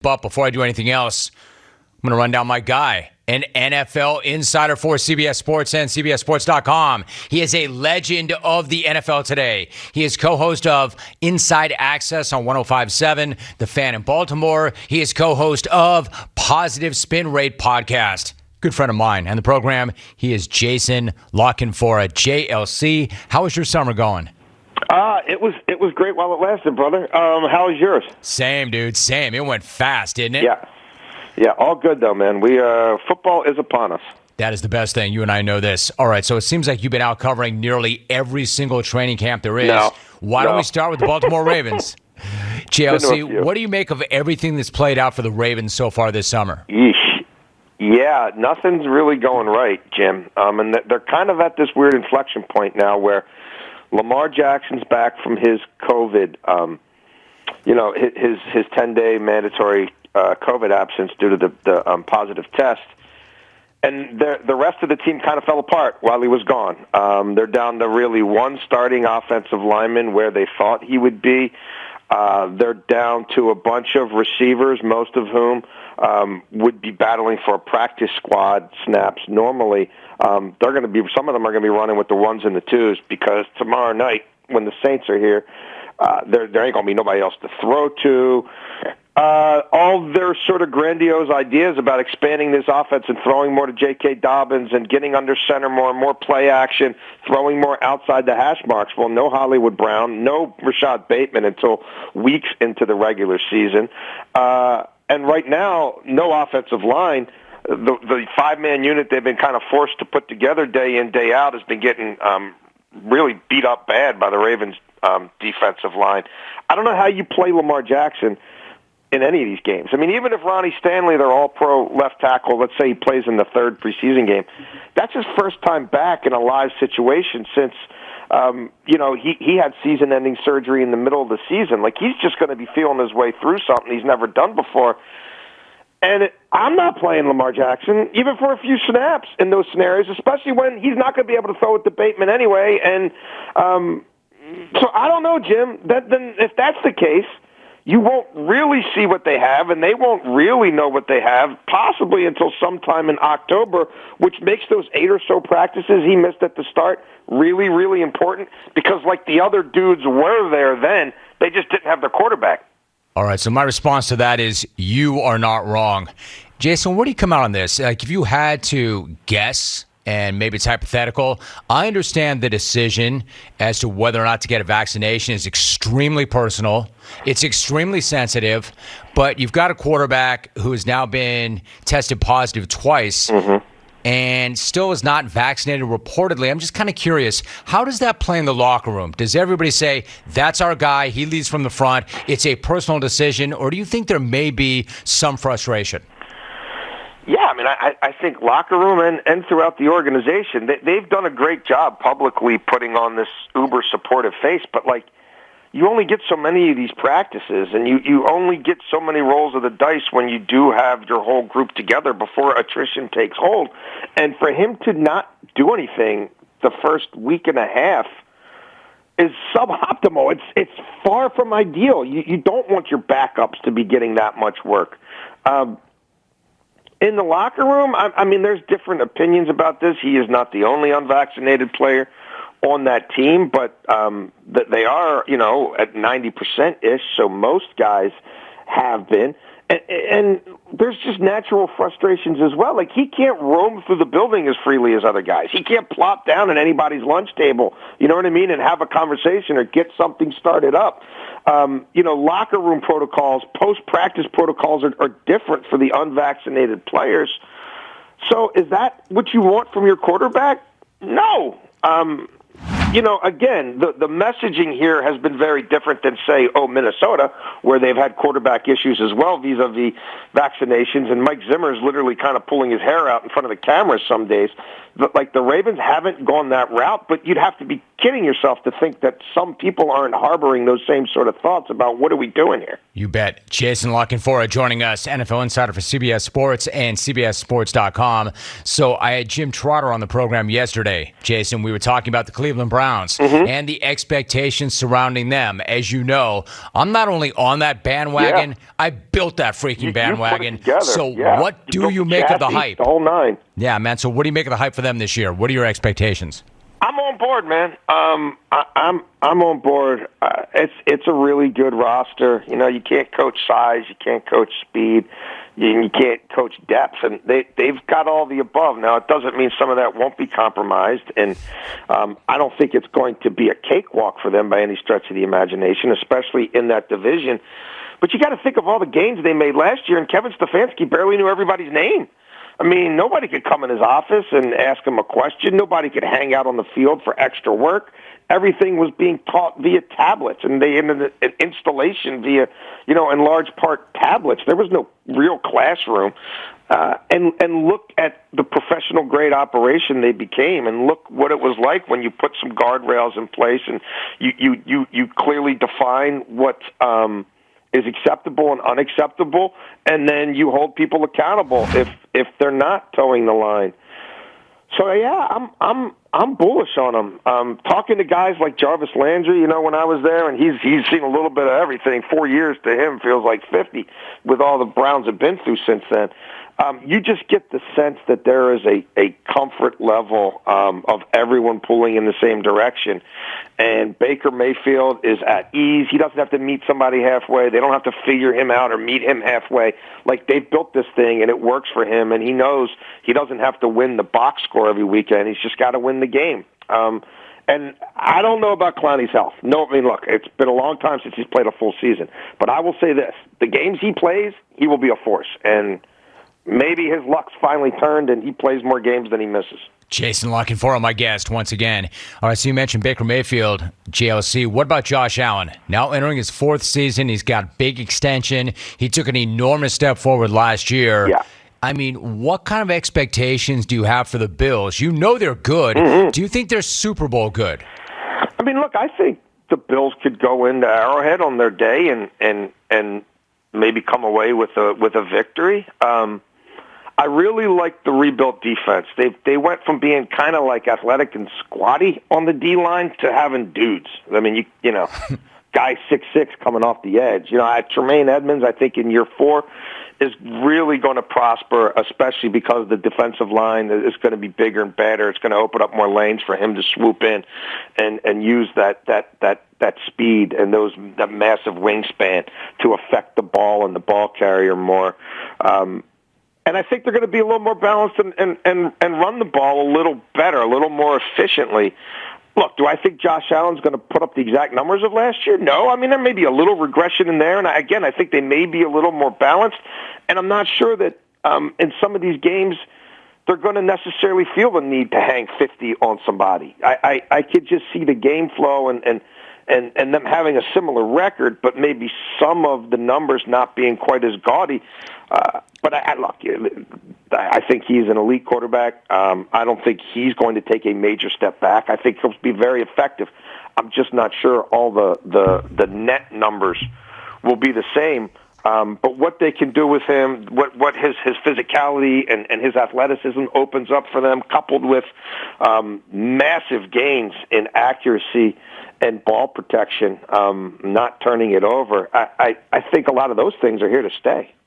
But before I do anything else, I'm going to run down my guy, an NFL insider for CBS Sports and CBSSports.com. He is a legend of the NFL today. He is co-host of Inside Access on 105.7, The Fan in Baltimore. He is co-host of Positive Spin Rate Podcast. Good friend of mine. And the program, he is Jason Canfora, JLC. How is your summer going? It was great while it lasted, brother. How was yours? Same, dude. Same. It went fast, didn't it? Yeah. All good though, man. Football is upon us. That is the best thing. You and I know this. All right. So it seems like you've been out covering nearly every single training camp there is. Why don't we start with the Baltimore Ravens? JLC, what do you make of everything that's played out for the Ravens so far this summer? Yeesh. Yeah, nothing's really going right, Jim. And they're kind of at this weird inflection point now where Lamar Jackson's back from his COVID, his 10-day mandatory COVID absence due to the positive test. And the rest of the team kind of fell apart while he was gone. They're down to really one starting offensive lineman where they thought he would be. They're down to a bunch of receivers, most of whom would be battling for practice squad snaps normally. Some of them are going to be running with the ones and the twos because tomorrow night when the Saints are here, there ain't going to be nobody else to throw to. All their sort of grandiose ideas about expanding this offense and throwing more to J.K. Dobbins and getting under center more play action, throwing more outside the hash marks. Well, no Hollywood Brown, no Rashad Bateman until weeks into the regular season. And right now, no offensive line. The five-man unit they've been kind of forced to put together day in, day out has been getting really beat up bad by the Ravens' defensive line. I don't know how you play Lamar Jackson in any of these games. I mean, even if Ronnie Stanley, their all-pro left tackle, let's say he plays in the third preseason game, that's his first time back in a live situation since, he had season-ending surgery in the middle of the season. Like, he's just going to be feeling his way through something he's never done before. And I'm not playing Lamar Jackson, even for a few snaps in those scenarios, especially when he's not going to be able to throw it to Bateman anyway. And so I don't know, Jim. Then if that's the case, you won't really see what they have, and they won't really know what they have, possibly until sometime in October, which makes those 8 or so practices he missed at the start really, really important because, like the other dudes were there then, they just didn't have their quarterback. All right, so my response to that is you are not wrong. Jason, where do you come out on this? Like, if you had to guess, and maybe it's hypothetical, I understand the decision as to whether or not to get a vaccination is extremely personal. It's extremely sensitive, but you've got a quarterback who has now been tested positive twice and still is not vaccinated reportedly. I'm just kind of curious, how does that play in the locker room? Does everybody say, that's our guy, he leads from the front, it's a personal decision, or do you think there may be some frustration? Yeah, I mean, I think locker room and throughout the organization, they've done a great job publicly putting on this uber supportive face, but like, you only get so many of these practices, and you only get so many rolls of the dice when you do have your whole group together before attrition takes hold. And for him to not do anything the first week and a half is suboptimal. It's far from ideal. You don't want your backups to be getting that much work. In the locker room, I mean, there's different opinions about this. He is not the only unvaccinated player on that team, but that they are, at 90%-ish, so most guys have been. And there's just natural frustrations as well. Like, he can't roam through the building as freely as other guys. He can't plop down at anybody's lunch table, you know what I mean, and have a conversation or get something started up. Locker room protocols, post-practice protocols are different for the unvaccinated players. So is that what you want from your quarterback? No. Again, the messaging here has been very different than, say, Minnesota, where they've had quarterback issues as well vis-a-vis vaccinations, and Mike Zimmer is literally kind of pulling his hair out in front of the cameras some days. But, like, the Ravens haven't gone that route, but you'd have to be kidding yourself to think that some people aren't harboring those same sort of thoughts about what are we doing here. You bet. Jason Canfora joining us, NFL insider for CBS Sports and CBSSports.com. So I had Jim Trotter on the program yesterday. Jason, we were talking about the Cleveland Browns Browns and the expectations surrounding them. As you know, I'm not only on that bandwagon, I built that freaking bandwagon. You put it together. So what do you make of the hype? The whole nine. Yeah, man. So what do you make of the hype for them this year? What are your expectations? I'm on board, man. I'm on board. It's a really good roster. You know, you can't coach size, you can't coach speed, you can't coach depth, and they've got all the above. Now, it doesn't mean some of that won't be compromised, and I don't think it's going to be a cakewalk for them by any stretch of the imagination, especially in that division. But you got to think of all the gains they made last year, and Kevin Stefanski barely knew everybody's name. I mean, nobody could come in his office and ask him a question. Nobody could hang out on the field for extra work. Everything was being taught via tablets, and they ended an installation via, in large part tablets. There was no real classroom. And look at the professional grade operation they became, and look what it was like when you put some guardrails in place and you clearly define what is acceptable and unacceptable, and then you hold people accountable if they're not towing the line. So yeah, I'm bullish on them. Talking to guys like Jarvis Landry, when I was there, and he's seen a little bit of everything. 4 years to him feels like 50 with all the Browns have been through since then. You just get the sense that there is a comfort level of everyone pulling in the same direction. And Baker Mayfield is at ease. He doesn't have to meet somebody halfway. They don't have to figure him out or meet him halfway. Like, they've built this thing, and it works for him, and he knows he doesn't have to win the box score every weekend. He's just got to win the game. And I don't know about Clowney's health. No, I mean, look, it's been a long time since he's played a full season. But I will say this. The games he plays, he will be a force. And maybe his luck's finally turned and he plays more games than he misses. Jason La Canfora, my guest, once again. All right, so you mentioned Baker Mayfield, JLC. What about Josh Allen? Now entering his fourth season, he's got big extension. He took an enormous step forward last year. Yeah. I mean, what kind of expectations do you have for the Bills? You know they're good. Mm-hmm. Do you think they're Super Bowl good? I mean, look, I think the Bills could go into Arrowhead on their day and maybe come away with a victory. I really like the rebuilt defense. They went from being kind of like athletic and squatty on the D-line to having dudes. I mean, you know, guy 6'6" coming off the edge. Tremaine Edmonds, I think in year 4, is really going to prosper, especially because the defensive line is going to be bigger and better. It's going to open up more lanes for him to swoop in and use that speed and that massive wingspan to affect the ball and the ball carrier more. And I think they're going to be a little more balanced and run the ball a little better, a little more efficiently. Look, do I think Josh Allen's going to put up the exact numbers of last year? No. I mean, there may be a little regression in there. And again, I think they may be a little more balanced. And I'm not sure that in some of these games they're going to necessarily feel the need to hang 50 on somebody. I could just see the game flow and them having a similar record, but maybe some of the numbers not being quite as gaudy. But I think he's an elite quarterback. I don't think he's going to take a major step back. I think he'll be very effective. I'm just not sure all the net numbers will be the same. But what they can do with him, what his physicality and his athleticism opens up for them, coupled with massive gains in accuracy and ball protection, not turning it over, I think a lot of those things are here to stay.